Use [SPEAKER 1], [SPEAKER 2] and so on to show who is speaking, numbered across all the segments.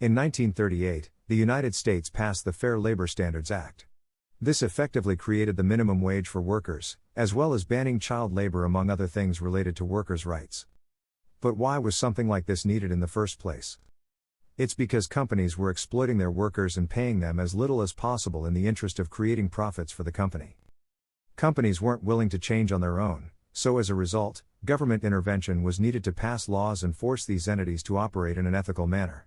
[SPEAKER 1] In 1938, the United States passed the Fair Labor Standards Act. This effectively created the minimum wage for workers, as well as banning child labor among other things related to workers' rights. But why was something like this needed in the first place? It's because companies were exploiting their workers and paying them as little as possible in the interest of creating profits for the company. Companies weren't willing to change on their own, so as a result, government intervention was needed to pass laws and force these entities to operate in an ethical manner.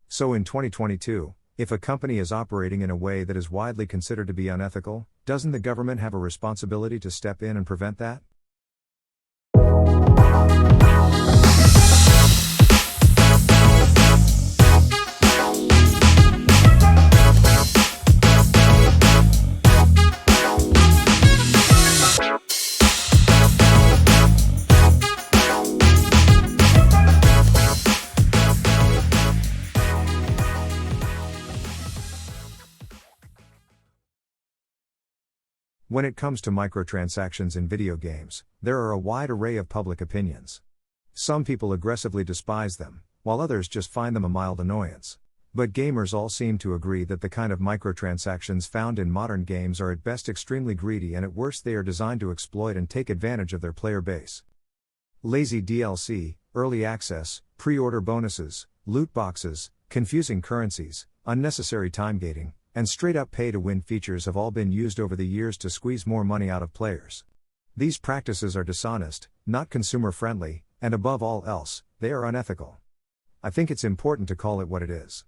[SPEAKER 1] So in 2022, if a company is operating in a way that is widely considered to be unethical, doesn't the government have a responsibility to step in and prevent that? When it comes to microtransactions in video games, there are a wide array of public opinions. Some people aggressively despise them, while others just find them a mild annoyance. But gamers all seem to agree that the kind of microtransactions found in modern games are at best extremely greedy and at worst they are designed to exploit and take advantage of their player base. Lazy DLC, early access, pre-order bonuses, loot boxes, confusing currencies, unnecessary time gating, and straight-up pay-to-win features have all been used over the years to squeeze more money out of players. These practices are dishonest, not consumer-friendly, and above all else, they are unethical. I think it's important to call it what it is.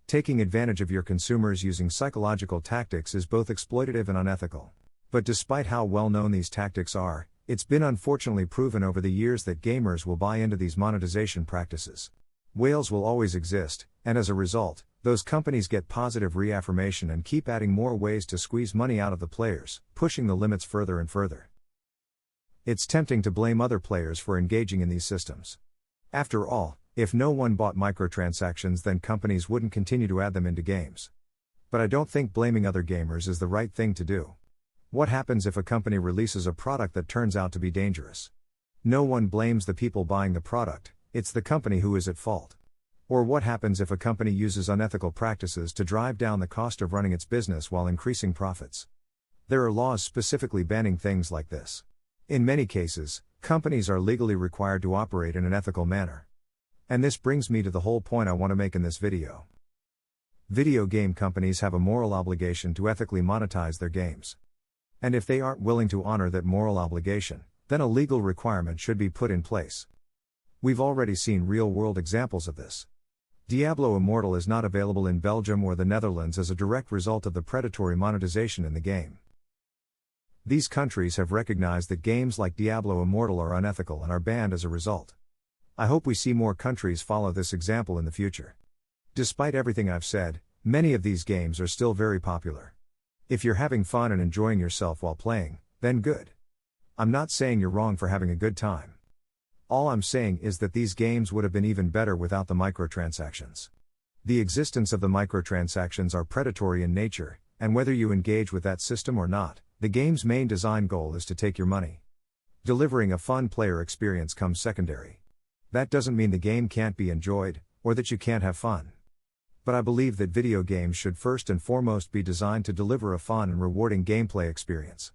[SPEAKER 1] Taking advantage of your consumers using psychological tactics is both exploitative and unethical. But despite how well-known these tactics are, it's been unfortunately proven over the years that gamers will buy into these monetization practices. Whales will always exist, and as a result, those companies get positive reaffirmation and keep adding more ways to squeeze money out of the players, pushing the limits further and further. It's tempting to blame other players for engaging in these systems. After all, if no one bought microtransactions, then companies wouldn't continue to add them into games. But I don't think blaming other gamers is the right thing to do. What happens if a company releases a product that turns out to be dangerous? No one blames the people buying the product, it's the company who is at fault. Or what happens if a company uses unethical practices to drive down the cost of running its business while increasing profits? There are laws specifically banning things like this. In many cases, companies are legally required to operate in an ethical manner. And this brings me to the whole point I want to make in this video. Video game companies have a moral obligation to ethically monetize their games. And if they aren't willing to honor that moral obligation, then a legal requirement should be put in place. We've already seen real-world examples of this. Diablo Immortal is not available in Belgium or the Netherlands as a direct result of the predatory monetization in the game. These countries have recognized that games like Diablo Immortal are unethical and are banned as a result. I hope we see more countries follow this example in the future. Despite everything I've said, many of these games are still very popular. If you're having fun and enjoying yourself while playing, then good. I'm not saying you're wrong for having a good time. All I'm saying is that these games would have been even better without the microtransactions. The existence of the microtransactions are predatory in nature, and whether you engage with that system or not, the game's main design goal is to take your money. Delivering a fun player experience comes secondary. That doesn't mean the game can't be enjoyed, or that you can't have fun. But I believe that video games should first and foremost be designed to deliver a fun and rewarding gameplay experience.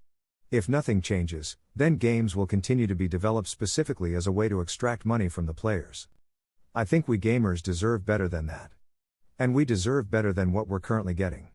[SPEAKER 1] If nothing changes, then games will continue to be developed specifically as a way to extract money from the players. I think we gamers deserve better than that. And we deserve better than what we're currently getting.